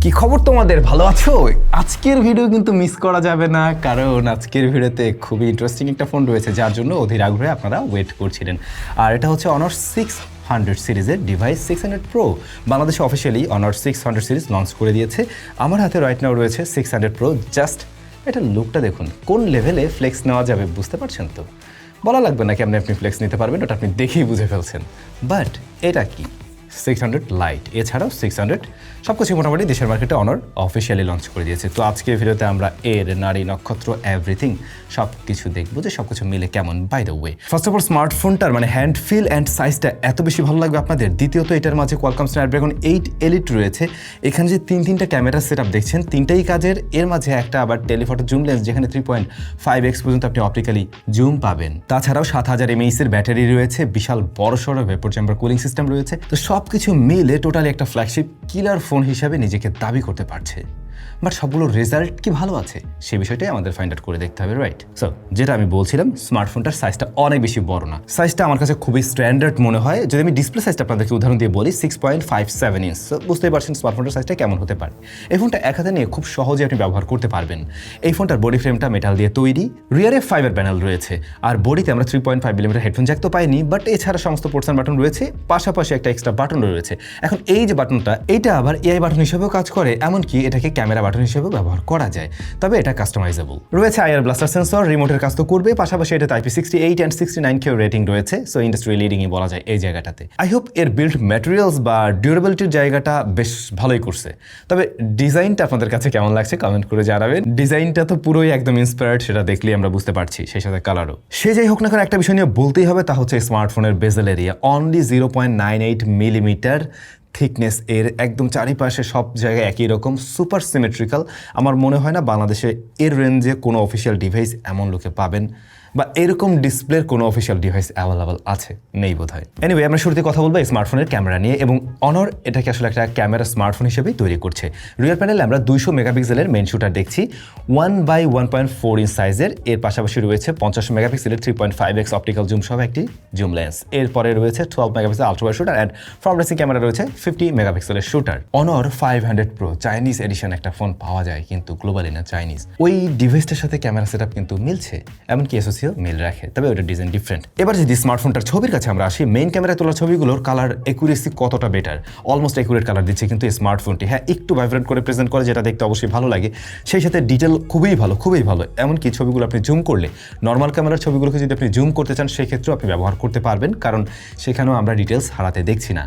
কি খবর তোমাদের, ভালো আছো? আজকের ভিডিও কিন্তু মিস করা যাবে না, কারণ আজকের ভিডিওতে খুবই ইন্টারেস্টিং একটা ফোন রয়েছে যার জন্য অধীর আগ্রহে আপনারা ওয়েট করছিলেন। আর এটা হচ্ছে অনার 600 সিরিজের ডিভাইস 600 প্রো। বাংলাদেশে অফিসিয়ালি অনার 600 সিরিজ লঞ্চ করে দিয়েছে। আমার হাতে রাইট নাও রয়েছে 600 প্রো। জাস্ট এটা লুকটা দেখুন, কোন লেভেলে ফ্লেক্স নেওয়া যাবে বুঝতে পারছেন তো? বলা লাগবে না কেমন আপনি ফ্লেক্স নিতে পারবেন, ওটা আপনি দেখেই বুঝে ফেলছেন। বাট এটা কি 600 লাইট, এছাড়াও 600 সব কিছু মোটামুটি দেশের মার্কেটে অনার অফিসিয়ালি লঞ্চ করে দিয়েছে। তো আজকের ভিডিওতে আমরা এর নারী নক্ষত্র এভরিথিং সব কিছু দেখবো যে সব কিছু মিলে কেমন। By the way, first of all স্মার্টফোনটার মানে হ্যান্ড ফিল অ্যান্ড সাইজটা এত বেশি ভালো লাগবে আপনাদের। দ্বিতীয়ত এটার মাঝে কোয়ালকম স্ন্যাপড্রাগন 8 এলিট রয়েছে। এখানে যে তিনটা ক্যামেরা সেট আপ দেখছেন, তিনটাই কাজের। এর মাঝে একটা আবার টেলিফটো জুম লেন্স, যেখানে 3.5x পর্যন্ত আপনি অপটিক্যালি জুম পাবেন। তাছাড়াও 7000 mAh এর ব্যাটারি রয়েছে, বিশাল বড়সড় ভেপর চেম্বার কুলিং সিস্টেম রয়েছে। তো সবকিছু মিলে টোটালি একটা ফ্ল্যাগশিপ কিলার ফোন হিসাবে নিজেকে দাবি করতে পারছে। বাট সবগুলোর রেজাল্ট কি ভালো আছে সে বিষয়টাই আমাদের ফাইন্ড আউট করে দেখতে হবে, রাইট? সো যেটা আমি বলছিলাম, স্মার্টফোনটার সাইজটা অনেক বেশি বড় না। সাইজটা আমার কাছে খুবই স্ট্যান্ডার্ড মনে হয়। যদি আমি ডিসপ্লে সাইজটা আপনাদেরকে উদাহরণ দিয়ে বলি, 6.57 ইঞ্চ। বুঝতেই পারছেন স্মার্টফোনটার সাইজটা কেমন হতে পারে। এই ফোনটা এক হাতে নিয়ে খুব সহজে আপনি ব্যবহার করতে পারবেন। এই ফোনটার বডি ফ্রেমটা মেটাল দিয়ে তৈরি, রিয়ারে ফাইবার প্যানেল রয়েছে, আর বডিতে আমরা 3.5 মিলিমিটার হেডফোন জ্যাক তো পাইনি, বাট এছাড়া সমস্ত পোর্টস বাটন রয়েছে, পাশাপাশি একটা এক্সট্রা বাটন রয়েছে। এখন এই যে বাটনটা, এইটা আবার এআই বাটন হিসেবেও কাজ করে, এমনকি এটাকে ক্যামেরা বাটন হিসেবেও ব্যবহার করা যায়। তবে এটা কাস্টমাইজেবল রয়েছে। আইআর ব্লাস্টার সেন্সর, রিমোটের কাজ তো করবে, পাশাপাশি এটা IP68 অ্যান্ড 69K রেটিং রয়েছে। সো ইন্ডাস্ট্রি লিডিংই বলা যায় এই জায়গাটাতে। আই হোপ এর বিল্ড ম্যাটেরিয়ালস বা ডিউরেবিলিটির জায়গাটা বেশ ভালোই করছে। তবে ডিজাইনটা আপনাদের কাছে কেমন লাগছে কমেন্ট করে জানাবেন। ডিজাইনটা তো পুরোই একদম ইন্সপায়ার্ড, সেটা দেখলেই আমরা বুঝতে পারছি, সেই সাথে কালারও। সে যাই হোক না কেন, একটা বিষয় নিয়ে বলতেই হবে, তা হচ্ছে স্মার্টফোনের বেজেল এরিয়া অনলি 0.98 মিলিমিটার থিকনেস। এর একদম চারিপাশে সব জায়গায় একই রকম, সুপার সিমেট্রিক্যাল। আমার মনে হয় না বাংলাদেশে এর রেঞ্জে কোনো অফিসিয়াল ডিভাইস এমন লোকে পাবেন, বা এরকম ডিসপ্লের কোনো অফিসিয়াল ডিভাইস অ্যাভেলেবল আছে, নেই বোধ হয়। এনিওয়ে, আমরা শুরুতে কথা বলবো এই স্মার্টফোনের ক্যামেরা নিয়ে, এবং অনর এটাকে আসলে একটা ক্যামেরা স্মার্টফোন হিসেবেই তৈরি করছে। রিয়ার প্যানেলে আমরা 200 মেগাপিক্সেলের মেইন শুটার দেখছি, 1/1.4 ইঞ্চ সাইজের। এর পাশাপাশি রয়েছে 50 মেগাপিক্সেলের 3.5x অপটিক্যাল জুম সহ একটি জুম লেন্স। এরপরে রয়েছে 12 megapixel ultra shooter, and front facing camera রয়েছে 50 মেগাপিক্সেলের শুটার। অনর 500 প্রো চাইনিজ এডিশন একটা ফোন পাওয়া যায়, কিন্তু গ্লোবালি না, চাইনিজ। ওই ডিভাইসটার সাথে ক্যামেরা সেটআপ কিন্তু মিলছে, এমনকি এসওসিও মিল রাখে, তবে ওটা ডিজাইন ডিফারেন্ট। এবার যদি স্মার্টফোনটার ছবির কাছে আমরা আসি, মেইন ক্যামেরায় তোলা ছবিগুলোর কালার একুরেসি কতটা বেটার, অলমোস্ট একুরেট কালার দিচ্ছে কিন্তু এই স্মার্টফোনটি। হ্যাঁ, একটু ভাইব্রেন্ট করে প্রেজেন্ট করে, যেটা দেখতে অবশ্যই ভালো লাগে। সেই সাথে ডিটেল খুবই ভালো, খুবই ভালো। এমনকি ছবিগুলো আপনি জুম করলে, নর্মাল ক্যামেরার ছবিগুলোকে যদি আপনি জুম করতে চান, সেই ক্ষেত্রেও আপনি ব্যবহার করতে পারবেন, কারণ সেখানেও আমরা ডিটেলস হারাতে দেখছি না।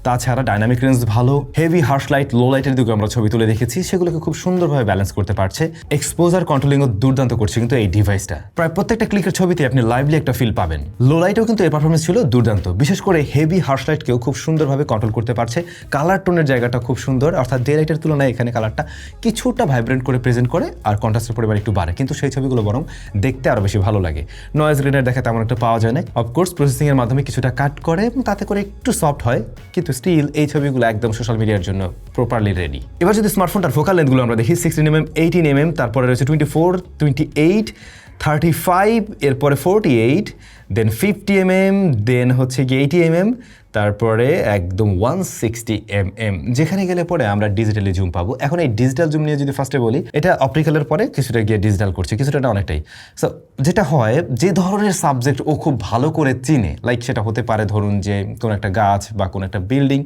তাছাড়া ডাইনামিক রেঞ্জ ভালো, হেভি হার্শ লাইট, লো লাইটের দিকে আমরা ছবি তুলে দেখেছি, সেগুলোকে খুব সুন্দরভাবে ব্যালেন্স করতে পারছে। এক্সপোজার কন্ট্রোলিংও দুর্দান্ত করছে কিন্তু এই ডিভাইসটা। প্রায় প্রত্যেকটা ক্লিকের ছবিতে আপনি লাইভলি একটা ফিল পাবেন। লো লাইটেও কিন্তু এর পারফরমেন্স ছিল দুর্দান্ত, বিশেষ করে হেভি হার্শ লাইটকেও খুব সুন্দরভাবে কন্ট্রোল করতে পারছে। কালার টোনের জায়গাটা খুব সুন্দর, অর্থাৎ ডে লাইটের তুলনায় এখানে কালারটা কিছুটা ভাইব্রেন্ট করে প্রেজেন্ট করে, আর কন্ট্রাস্টের পরিমাণ একটু বাড়ে, কিন্তু সেই ছবিগুলো বরং দেখতে আরো বেশি ভালো লাগে। নয়েজ রেডার দেখা তেমন একটা পাওয়া যায় না। অফকোর্স প্রসেসিং এর মাধ্যমে কিছুটা কাট করে এবং তাতে করে একটু সফট হয়, কিন্তু স্টিল এই ছবিগুলো একদম সোশ্যাল মিডিয়ার জন্য প্রপারলি রেডি। এবার যদি স্মার্টফোনটার ফোকাল লেন্থগুলো আমরা দেখি, 16mm, 18mm, তারপরে রয়েছে 24, 28, 35, এরপরে 48, দেন 50mm, দেন হচ্ছে গিয়ে 80mm, তারপরে একদম 160mm, যেখানে গেলে পরে আমরা ডিজিটালি জুম পাবো। এখন এই ডিজিটাল জুম নিয়ে যদি ফার্স্টে বলি, এটা অপটিক্যালের পরে কিছুটা গিয়ে ডিজিটাল করছে, কিছুটা না অনেকটাই। সো যেটা হয়, যে ধরনের সাবজেক্ট ও খুব ভালো করে চিনে, লাইক সেটা হতে পারে ধরুন যে কোনো একটা গাছ বা কোনো একটা বিল্ডিং,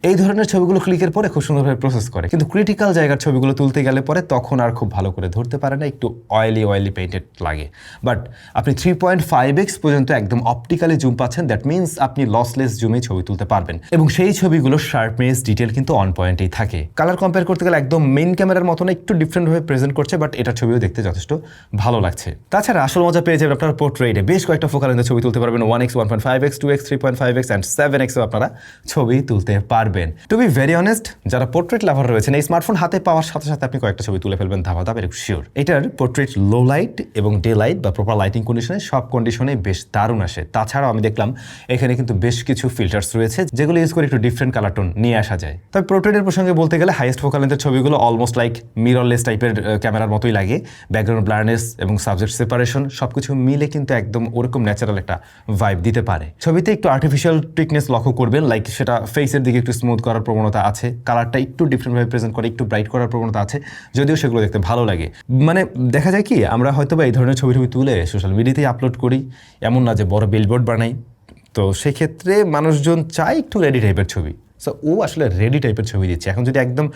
এই ধরনের ছবিগুলো ক্লিকের পরে খুব সুন্দরভাবে প্রসেস করে। কিন্তু ক্রিটিক্যাল জায়গার ছবিগুলো তুলতে গেলে পরে তখন আর খুব ভালো করে ধরতে পারে না, একটু অয়েলি পেইন্টেড লাগে। বাট আপনি 3.5x পর্যন্ত একদম অপটিক্যালি জুম পাচ্ছেন, দ্যাট মিনস আপনি লসলেস জুমে ছবি তুলতে পারবেন, এবং সেই ছবিগুলো শার্পনেস, ডিটেল কিন্তু অন পয়েন্টেই থাকে। কালার কম্পেয়ার করতে গেলে একদম মেইন ক্যামেরার মতো না, একটু ডিফারেন্টভাবে প্রেজেন্ট করছে, বাট এটার ছবিও দেখতে যথেষ্ট ভালো লাগছে। তাছাড়া আসল মজা পেয়ে যাবেন আপনার পোর্ট্রেটে। বেশ কয়েকটা ফোকাল লেন্থে ছবি তুলতে পারবেন, 1x, 1.5x, 2x, 3.5x and 7x আপনারা ছবি তুলতে পারবেন। টু বি ভেরি অনেস্ট, যারা পোর্ট্রেট লাভার রয়েছেন, এই স্মার্টফোন হাতে পাওয়ার সাথে সাথে আপনি কয়েকটা ছবি তুলে ফেলবেন ধাপা ধাপ, এরকম শিওর। এটার পোর্ট্রেট লো লাইট এবং ডে লাইট বা প্রপার লাইটিং কন্ডিশনে, সব কন্ডিশনে বেশ দারুণ আসে। তাছাড়াও আমি দেখলাম এখানে কিন্তু বেশ কিছু ফিল্টার ফিচার্স রয়েছে যেগুলো ইউজ করে একটু ডিফারেন্ট কালার টোন নিয়ে আসা যায়। তবে পোর্ট্রেটের প্রসঙ্গে বলতে গেলে হাইয়েস্ট ফোকাল লেন্থের ছবিগুলো অলমোস্ট লাইক মিররলেস টাইপের ক্যামেরার মতোই লাগে। ব্যাকগ্রাউন্ড ব্লারনেস এবং সাবজেক্ট সেপারেশন সবকিছু মিলে কিন্তু একদম ওরকম ন্যাচারাল একটা ভাইব দিতে পারে। ছবিতে একটু আর্টিফিশিয়াল ট্রিকনেস লক্ষ্য করবেন, লাইক সেটা ফেসের দিকে একটু স্মুথ করার প্রবণতা আছে, কালারটা একটু ডিফারেন্টভাবে প্রেজেন্ট করে একটু ব্রাইট করার প্রবণতা আছে, যদিও সেগুলো দেখতে ভালো লাগে। মানে দেখা যায় কি আমরা হয়তো বা এই ধরনের ছবি তুলে সোশ্যাল মিডিয়াতেই আপলোড করি, এমন না যে বড় বিলবোর্ড বানাই। তো সেক্ষেত্রে মানুষজন চায় একটু রেডি টাইপের ছবি। সো ও আসলে রেডি টাইপের ছবি দিচ্ছে। এখন যদি একদম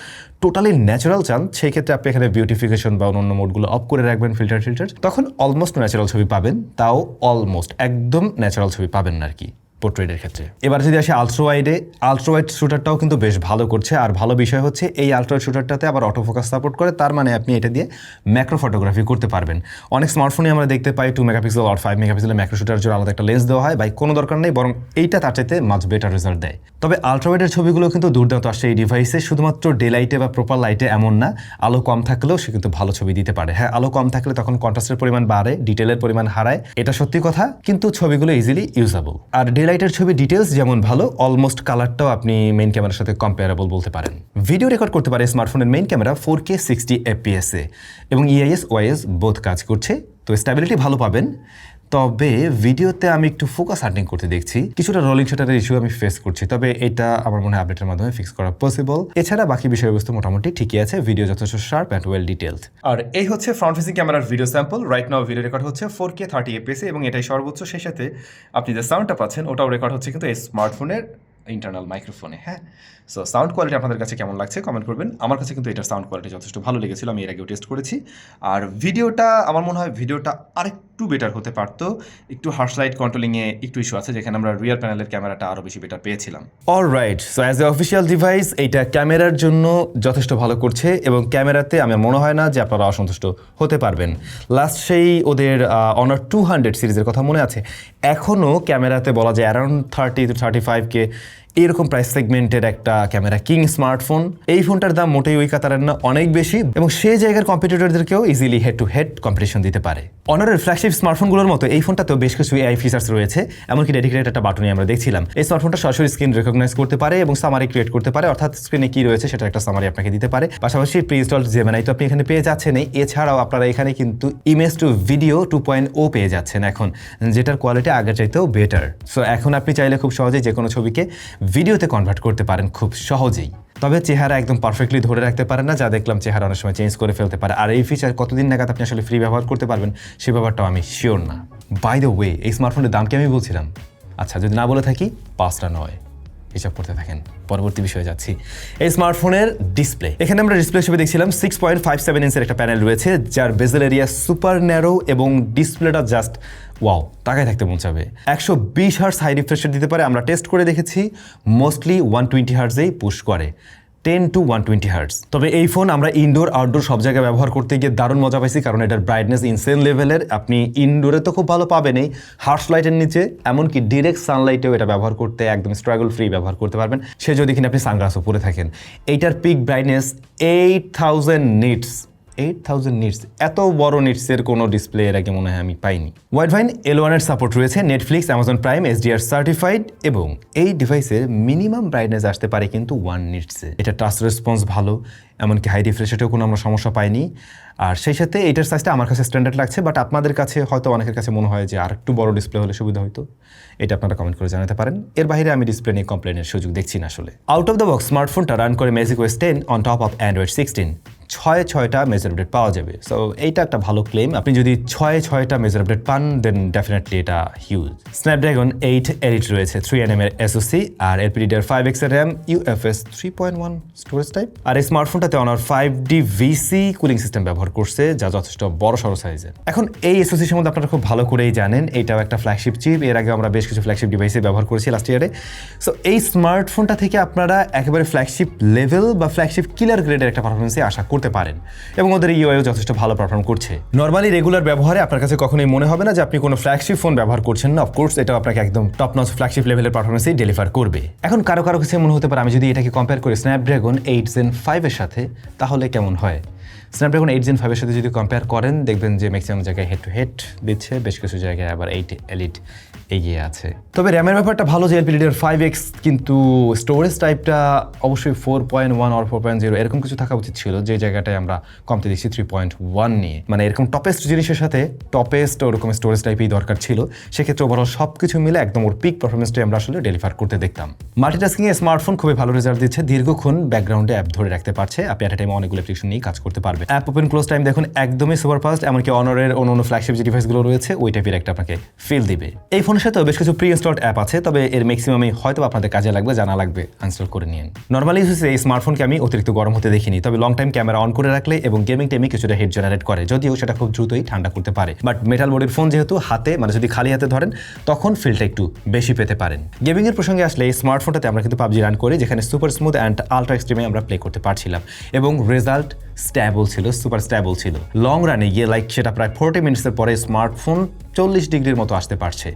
টোটালি ন্যাচারাল চান সেই ক্ষেত্রে আপনি এখানে বিউটিফিকেশন বা অন্য মোডগুলো অফ করে রাখবেন, ফিল্টার তখন অলমোস্ট ন্যাচারাল ছবি পাবেন, তাও অলমোস্ট একদম ন্যাচারাল ছবি পাবেন না আর কি পোর্ট্রেটের ক্ষেত্রে। এবার যদি আসে আলট্রাওয়াইড শুটারটাও কিন্তু বেশ ভালো করছে। আর ভালো বিষয় হচ্ছে এই আলট্রাওয়াইড শুটারটাতে আবার অটোফোকাস সাপোর্ট করে, তার মানে আপনি এটা দিয়ে ম্যাক্রো ফটোগ্রাফি করতে পারবেন। অনেক স্মার্টফোনে আমরা দেখতে পাই 2 মেগাপিক্সেল আর 5 মেগাপিক্সেলের ম্যাক্রো শুটার জন্য আলাদা একটা লেন্স দেওয়া হয়, ভাই কোনো দরকার নেই, বরং এইটা তার চাইতে মাচ বেটার রেজাল্ট দেয়। তবে আলট্রাওয়াইডের ছবিগুলো কিন্তু দুর্দান্ত আসছে এই ডিভাইসে, শুধুমাত্র ডে লাইটে বা প্রপার লাইটে এমন না, আলো কম থাকলেও সে কিন্তু ভালো ছবি দিতে পারে। হ্যাঁ, আলো কম থাকলে তখন কন্ট্রাস্টের পরিমাণ বাড়ে, ডিটেলের পরিমাণ হারায়, এটা সত্যি কথা, কিন্তু ছবিগুলো ইজিলি ইউজেবল। আর ডে লাইটের ছবি ডিটেলস যেমন ভালো, অলমোস্ট কালারটাও আপনি মেইন ক্যামেরার সাথে কম্পেয়ারেবল বলতে পারেন। ভিডিও রেকর্ড করতে পারে স্মার্টফোনের মেইন ক্যামেরা 4K 60 FPS এ এবং EIS OIS বোথ কাজ করছে, তো স্ট্যাবিলিটি ভালো পাবেন। তবে ভিডিওতে আমি একটু ফোকাস হান্টিং করতে দেখছি, কিছুটা রোলিং শাটারের ইস্যু আমি ফেস করছি, তবে এটা আমার মনে হয় আপডেটের মাধ্যমে ফিক্স করা পসিবল। এছাড়া বাকি বিষয়বস্তু মোটামুটি ঠিকই আছে, ভিডিও যথেষ্ট শার্প অ্যান্ড ওয়েল ডিটেলড। আর এই হচ্ছে ফ্রন্ট ফেসিং ক্যামেরার video sample. Right now video record হচ্ছে 4K 30 FPS এবং এটাই সর্বোচ্চ। সেই সাথে আপনি যে সাউন্ডটা পাচ্ছেন ওটাও রেকর্ড হচ্ছে কিন্তু এই স্মার্টফোনের ইন্টারনাল মাইক্রোফোনে। হ্যাঁ, সো সাউন্ড কোয়ালিটি আপনাদের কাছে কেমন লাগছে কমেন্ট করবেন। আমার কাছে কিন্তু এটার সাউন্ড কোয়ালিটি যথেষ্ট ভালো লেগেছিল, আমি এর আগেও টেস্ট করেছি। আর ভিডিওটা আমার মনে হয় ভিডিওটা আরেকটু বেটার হতে পারতো, একটু হার্শ লাইট কন্ট্রোলিংয়ে একটু ইস্যু আছে, যেখানে আমরা রিয়ার প্যানেলের ক্যামেরাটা আরও বেশি বেটার পেয়েছিলাম। Alright, so as a official device এইটা ক্যামেরার জন্য যথেষ্ট ভালো করছে এবং ক্যামেরাতে আমার মনে হয় না যে আপনারা অসন্তুষ্ট হতে পারবেন। লাস্ট সেই ওদের অনার 200 সিরিজের কথা মনে আছে, এখনও ক্যামেরাতে বলা যায় অ্যারাউন্ড 30 to 35K এরকম প্রাইস সেগমেন্টের একটা ক্যামেরা কিং স্মার্টফোন। এই ফোনটার দাম মোটেই ওই কাতারের না, অনেক বেশি, এবং সেই জায়গার কম্পিটিটরদেরকেও easily head to head competition দিতে পারে। অনারের ফ্ল্যাগশিপ স্মার্টফোনগুলোর মতো এই ফোনটাতেও বেশ কিছু AI ফিচার্স রয়েছে, এমনকি ডেডিকেটেড একটা বাটনই আমরা দেখছিলাম। এই স্মার্টফোনটা সরাসরি স্ক্রিন রেকগনাইজ করতে পারে এবং সামারি ক্রিয়েট করতে পারে, অর্থাৎ স্ক্রিনে কি রয়েছে সেটা একটা সামারি আপনাকে দিতে পারে। পাশাপাশি প্রি ইনস্টলড জেমিনাই তো আপনি এখানে পেয়ে যাচ্ছেন। এছাড়াও আপনারা এখানে কিন্তু ইমেজ টু ভিডিও 2.0 পেয়ে যাচ্ছেন এখন, যেটার কোয়ালিটি আগের চাইতেও বেটার। সো এখন আপনি চাইলে খুব সহজেই যে কোনো ছবিকে ভিডিওতে কনভার্ট করতে পারেন খুব সহজেই। তবে চেহারা একদম পারফেক্টলি ধরে রাখতে পারে না, যা দেখলাম চেহারা অনেক সময় চেঞ্জ করে ফেলতে পারে। আর এই ফিচার কতদিন নাগাদ আপনি আসলে ফ্রি ব্যবহার করতে পারবেন সেই ব্যাপারটাও আমি শিওর না। বাই দ্য ওয়ে, এই স্মার্টফোনের দাম কি আমি বলছিলাম? আচ্ছা, যদি না বলে থাকি 5টা নয়, হিসাব করতে থাকেন। পরবর্তী বিষয়ে যাচ্ছি, এই স্মার্টফোনের ডিসপ্লে। এখানে আমরা ডিসপ্লে হিসেবে দেখছিলাম 6.57 ইঞ্চের একটা প্যানেল রয়েছে, যার বেজেল এরিয়া সুপার ন্যারো এবং ডিসপ্লেটা জাস্ট ওয়াও, তাকায় থাকতে মন চাবে। 120 হার্টজ হাই রিফ্রেশ রেট দিতে পারে, আমরা টেস্ট করে দেখেছি, মোস্টলি 120 হার্টজেই পুশ করে, 10 to 120 হার্টজ। তবে এই ফোন আমরা ইনডোর আউটডোর সব জায়গায় ব্যবহার করতে গিয়ে দারুণ মজা পাইছি, কারণ এটার ব্রাইটনেস ইনসেন লেভেলের। আপনি ইনডোরে তো খুব ভালো পাবেনই, হার্শ লাইটের নিচে, এমনকি ডিরেক্ট সানলাইটেও এটা ব্যবহার করতে একদম স্ট্রাগল ফ্রি ব্যবহার করতে পারবেন, সে যদি কিনা আপনি সানগ্লাসও পরে থাকেন। এইটার পিক ব্রাইটনেস 8000 নিটস। 8000 নিটস, এত বড় নিটসের কোনো ডিসপ্লে এর আগে মনে হয় আমি পাইনি। ওয়াইডভাইন L1 এর সাপোর্ট রয়েছে, Netflix, Amazon prime, HDR certified, এবং এই ডিভাইসের মিনিমাম ব্রাইটনেস আসতে পারে কিন্তু 1 নিটসে। এটা টাচ রেসপন্স ভালো, এমনকি হাই রিফ্রেশেটেও কোনো আমরা সমস্যা পাইনি। আর সেই সাথে এটার সাইজটা আমার কাছে স্ট্যান্ডার্ড লাগছে, বাট আপনাদের কাছে হয়তো অনেকের কাছে মনে হয় যে আর একটু বড় ডিসপ্লে হলে সুবিধা হতো। এটা আপনারা কমেন্ট করে জানাতে পারেন। এর বাইরে আমি ডিসপ্লে নিয়ে কমপ্লেনের সুযোগ দেখছি না আসলে। আউট অফ দ্য বক্স স্মার্টফোনটা রান করে magic OS 10 on top of android 16। 6টা মেজার আপডেট পাওয়া যাবে, সো এইটা একটা ভালো ক্লেম। আপনি যদি 6টা মেজার আপডেট পান দেন ডেফিনেটলি এটা হিউজ। স্ন্যাপড্রাগন 8 Elite রয়েছে, 3nm এর SoC, আর LPDDR5X এর RAM, UFS 3.1 স্টোরেজ টাইপ। আর এই স্মার্টফোনটাতে Honor 5D VC cooling system ব্যবহার করছে, যা যথেষ্ট বড় সড়ো সাইজের। এখন এই SoC সম্বন্ধে আপনারা খুব ভালো করেই জানেন, এটাও একটা ফ্ল্যাগশিপ চিপ। এর আগে আমরা বেশ কিছু ফ্ল্যাগশিপ ডিভাইসে ব্যবহার করেছি লাস্ট ইয়ারে। সো এই স্মার্টফোনটা থেকে আপনারা একেবারে ফ্ল্যাগশিপ লেভেল বা ফ্ল্যাগশিপ কিলার গ্রেডের একটা পারফরমেন্সে আশা করতে পারেন, এবং ওদের ইউআইও যথেষ্ট ভালো পারফর্ম করছে। নর্মালি রেগুলার ব্যবহারে আপনার কাছে কখনোই মনে হবে না যে আপনি কোনো ফ্ল্যাগশিপ ফোন ব্যবহার করছেন না। অফকোর্স এটাও আপনাকে একদম টপ নচ ফ্ল্যাগশিপ লেভেলের পারফরমেন্সই ডেলিভার করবে। এখন কারো কাছে মনে হতে পারে আমি যদি এটাকে কম্পেয়ার করি স্ন্যাপড্রাগন 8 Gen 5 এর সাথে, তাহলে কেমন হয়? স্ন্যাপড্রাগন 8 Gen 5 এর সাথে যদি কম্পেয়ার করেন দেখবেন যে ম্যাক্সিমাম জায়গায় হেড টু হেড দিচ্ছে, বেশ কিছু জায়গায় আবার 8 Elite এগিয়ে আছে। তবে র্যামের ব্যাপারটা ভালো যে LPDDR5X, কিন্তু স্টোরেজ টাইপটা অবশ্যই 4.1 or 4.0 এরকম কিছু থাকা উচিত ছিল, যে জায়গাটায় আমরা কমতে দিচ্ছি 3.1 নিয়ে। মানে এরকম টপেস্ট জিনিসের সাথে টপেস্ট ওরকম স্টোরেজ টাইপই দরকার ছিল। সেক্ষেত্রে ওভারঅল সব কিছু মিলে একদম ওর পিক পারফরমেন্সটাই আমরা আসলে ডেলিভার করতে দেখতাম। মাল্টিটাস্কিংয়ে স্মার্টফোন খুবই ভালো রেজাল্ট দিচ্ছে, দীর্ঘক্ষণ ব্যাকগ্রাউন্ডে অ্যাপ ধরে রাখতে পারছে, আপনি অ্যাট এ টাইমে অনেকগুলো অ্যাপ্লিকেশন নিয়ে কাজ করতে পারবে। অ্যাপ ওপেন ক্লোজ টাইম দেখুন একদমই সুপার ফাস্ট, এমনকি অনরের অন্য ফ্ল্যাগশিপ যে ডিভাইসগুলো রয়েছে ওই টাইপের একটা আপনাকে ফিল দিবে। এই ফোনের সাথেও বেশ কিছু প্রি ইনস্টলড অ্যাপ আছে, তবে এর ম্যাক্সিমামই হয়তো আপনাদের কাজে লাগবে, জানা লাগবে, আনস্টল করে নিন। নর্মালি এই স্মার্টফোনকে আমি অতিরিক্ত গরম হতে দেখিনি, তবে লং টাইম ক্যামেরা অন করে রাখলে এবং গেমিং টাইমে কিছুটা হিট জেনারেট করে, যদিও সেটা খুব দ্রুতই ঠান্ডা করতে পারে। বাট মেটাল বডির ফোন যেহেতু হাতে, মানে যদি খালি হাতে ধরেন তখন ফিলটা একটু বেশি পেতে পারেন। গেমিং এর প্রসঙ্গে আসলে এই স্মার্টফোনটাতে আমরা কিন্তু পাবজি রান করি, যেখানে সুপার স্মুথ অ্যান্ড আলট্রা এক্সট্রিমে আমরা প্লে করতে পারছিলাম এবং রেজাল্ট স্ট্যাবল ছিল, সুপার স্ট্যাবল ছিল। লং রানে গিয়ে সেটা প্রায় 40 মিনিটসের পরে স্মার্টফোন 40 ডিগ্রির মতো আসতে পারছে।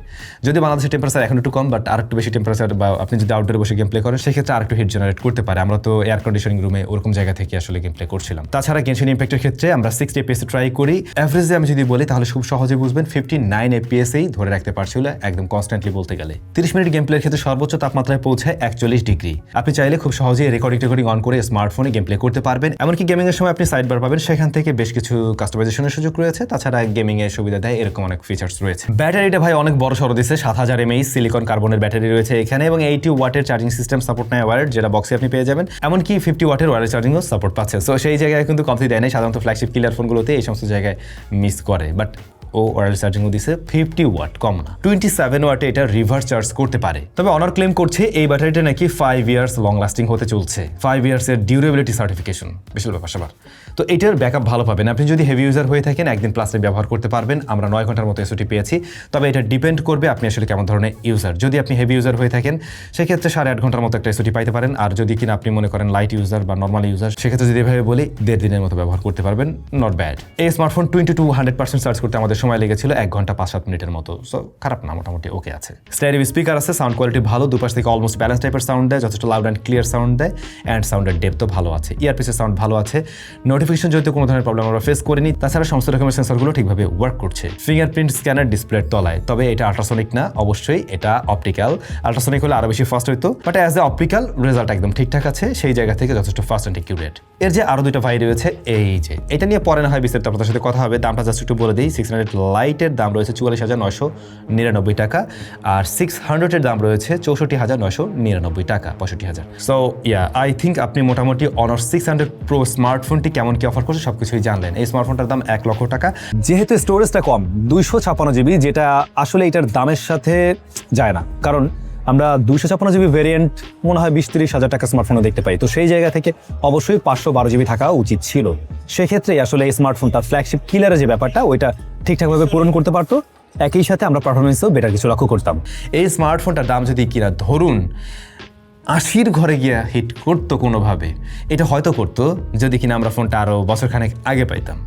যদি বাংলাদেশের টেম্পারেচার এখন একটু কম, বাট আর একটু বেশি টেম্পারেচার বা আপনি যদি আউটডোরে বসে গেম প্লে করেন সেক্ষেত্রে আর একটু হিট জেনারেট করতে পারে। আমরা তো এয়ার কন্ডিশনিং রুমে ওরকম জায়গা থেকে আসলে গেম প্লে করছিলাম। তাছাড়া গেনশিন ইম্প্যাক্টের ক্ষেত্রে আমরা 60 FPS ট্রাই করি। অ্যাভারেজে আমি যদি বলি তাহলে খুব সহজে বুঝবেন 59 FPS-এই ধরে রাখতে পারছিল একদম কনস্ট্যান্টলি বলতে গেলে। 30 মিনিট গেম প্লের ক্ষেত্রে সর্বোচ্চ তাপমাত্রায় পৌঁছায় 41 ডিগ্রি। আপনি চাইলে খুব সহজেই রেকর্ডিং অন করে স্মার্টফোনে গেম প্লে করতে পারবেন। এমনকি গেমিং এর সময় আপনি সাইড বার পাবেন, সেখান থেকে বেশ কিছু কাস্টমাইজেশনের সুযোগ রয়েছে। তাছাড়া গেমিং এর সুবিধা দেয় এরকম অনেক ফিচার্স রয়েছে। ব্যাটারিটা ভাই অনেক বড় সড়ো দিচ্ছে, 7000 mAh সিলিকন কার্বনের ব্যাটারি রয়েছে এখানে এবং 80 ওয়াটের চার্জিং সিস্টেম সাপোর্ট নেয় ওয়ার্ড, যেটা বক্সে আপনি পেয়ে যাবেন। এমনকি 50 ওয়াটের ওয়ারের চার্জিংও সাপোর্ট পাচ্ছে। সো সেই জায়গায় কিন্তু কমতি দেয় নাই, সাধারণত ফ্ল্যাগশিপ কিলার ফোনগুলোতে এই সমস্ত জায়গায় মিস করে। বাট ও ওয়ারেল চার্জিংও দিছে 50 ওয়াট, কম না। 27 ওয়াটে এটা রিভার্স চার্জ করতে পারে। তবে অনার ক্লেম করছে এই ব্যাটারিটা নাকি 5 ইয়ার্স লং লাস্টিং হতে চলছে, 5 ইয়ার্সের ডিউরেবিলিটি সার্টিফিকেশন, বিশাল ব্যাপার স্যাপার। তো এটার ব্যাকআপ ভালো পাবেন। আপনি যদি হেভি ইউজার হয়ে থাকেন একদিন প্লাসে ব্যবহার করতে পারবেন। আমরা 9 ঘন্টার মতো এসওটি পেয়েছি, তবে এটা ডিপেন্ড করবে আপনি আসলে কেমন ধরনের ইউজার। যদি আপনি হেভি ইউজার হয়ে থাকেন সেক্ষেত্রে 8.5 ঘন্টার মতো একটা এসওটি পাইতে পারেন। আর যদি কিনা আপনি মনে করেন লাইট ইউজার বা নর্মাল ইউজার, সেক্ষেত্রে যদি এভাবে বলি 1.5 দিনের মতো ব্যবহার করতে পারবেন, নট ব্যাড। এই স্মার্টফোন 20 to 100% চার্জ করতে আমাদের সময় লেগেছিল 1 ঘন্টা 5-7 মিনিটের মতো। সো খারাপ না, মোটামুটি ওকে আছে। স্টেরিও স্পিকার আছে, সাউন্ড কোয়ালিটি ভালো, দুপাশ থেকে অলমোস্ট ব্যালেন্স টাইপের সাউন্ড দেয়, যথেষ্ট লাউড অ্যান্ড ক্লিয়ার সাউন্ড দেয়, অ্যান্ড সাউন্ডের ডেপথও ভালো আছে। ইয়ারপিসের সাউন্ড ভালো আছে। নোটিফিকেশন যেহেতু কোনো ধরনের প্রবলেম আমরা ফেস করিনি। তাছাড়া সমস্ত রকমের সেন্সরগুলো ঠিকভাবে ওয়ার্ক করছে। ফিঙ্গারপ্রিন্ট স্ক্যানার ডিসপ্লের তলায়, তবে এটা আল্ট্রাসনিক না, অবশ্যই এটা অপটিক্যাল। আল্ট্রাসনিক হলে আরো বেশি ফাস্ট হইতো, but as a optical result একদম ঠিকঠাক আছে, সেই জায়গা থেকে যথেষ্ট ফাস্ট অ্যান্ড একিউরেট। এর যে আরো দুইটা ভাই রয়েছে, এই যে এটা নিয়ে পরে না হয় বিস্তারিত আপনাদের সাথে কথা হবে। দামটা জাস্ট একটু বলে দিই। 600 লাইটের দাম রয়েছে 44,999 টাকা, আর 600 এর দাম রয়েছে 64,999 টাকা, 65,000। সো ইয়া, আই থিঙ্ক আপনি মোটামুটি অনার 600 প্রো স্মার্টফোনটি কেমন কি অফার করছে সবকিছুই জানলেন। এই স্মার্টফোনটার দাম 1 লক্ষ টাকা। যেহেতু স্টোরেজটা কম 256 জিবি, যেটা আসলে এটার দামের সাথে যায় না, কারণ আমরা 256 জিবি ভেরিয়েন্ট মনে হয় 20-30 হাজার টাকা স্মার্টফোনে দেখতে পাই। তো সেই জায়গা থেকে অবশ্যই 512 জিবি থাকা উচিত ছিল। সেক্ষেত্রে আসলে এই স্মার্টফোনটা ফ্ল্যাগশিপ কিলারের যে ব্যাপারটা ওইটা ঠিকঠাকভাবে পূরণ করতে পারতো। একই সাথে আমরা পারফরমেন্সও বেটার কিছু লক্ষ্য করতাম। এই স্মার্টফোনটার দাম যদি কিনা ধরুন 80-র ঘরে গিয়া হিট করতো কোনোভাবে, এটা হয়তো করতো যদি কিনা আমরা ফোনটা আরও বছরখানেক আগে পাইতাম।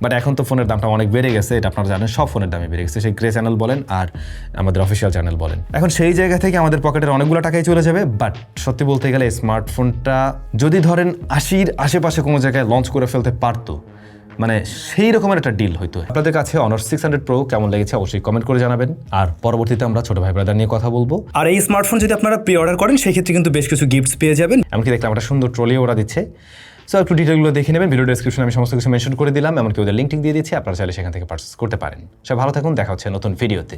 বাট এখন তো ফোনের দামটা অনেক বেড়ে গেছে, এটা আপনারা জানেন, সব ফোনের দামই বেড়ে গেছে, সেই গ্রে চ্যানেল বলেন আর আমাদের অফিসিয়াল চ্যানেল বলেন। এখন সেই জায়গা থেকে আমাদের পকেটের অনেকগুলো টাকাই চলে যাবে। বাট সত্যি বলতে গেলে স্মার্টফোনটা যদি ধরেন 80-র আশেপাশে কোনো জায়গায় লঞ্চ করে ফেলতে পারতো, মানে সেই রকমের একটা ডিল হয়তো। আপনাদের কাছে অনার 600 প্রো কেমন লেগেছে অবশ্যই কমেন্ট করে জানাবেন। আর পরবর্তীতে আমরা ছোট ভাই ব্রাদার নিয়ে কথা বলবো। আর এই স্মার্টফোন যদি আপনারা প্রি অর্ডার করেন সেক্ষেত্রে কিন্তু বেশ কিছু গিফটস পেয়ে যাবেন। এমনকি দেখলাম একটা সুন্দর ট্রলি ওরা দিচ্ছে। সো একটু ডিটেলগুলো দেখে নেবেন, ভিডিও ডেসক্রিপশনে আমি সমস্ত কিছু মেনশন করে দিলাম, এমনকি ওদের লিঙ্ক দিয়ে দিচ্ছি, আপনারা চাইলে সেখান থেকে পারচেস করতে পারেন। সব ভালো থাকুন, দেখা হচ্ছে নতুন ভিডিওতে।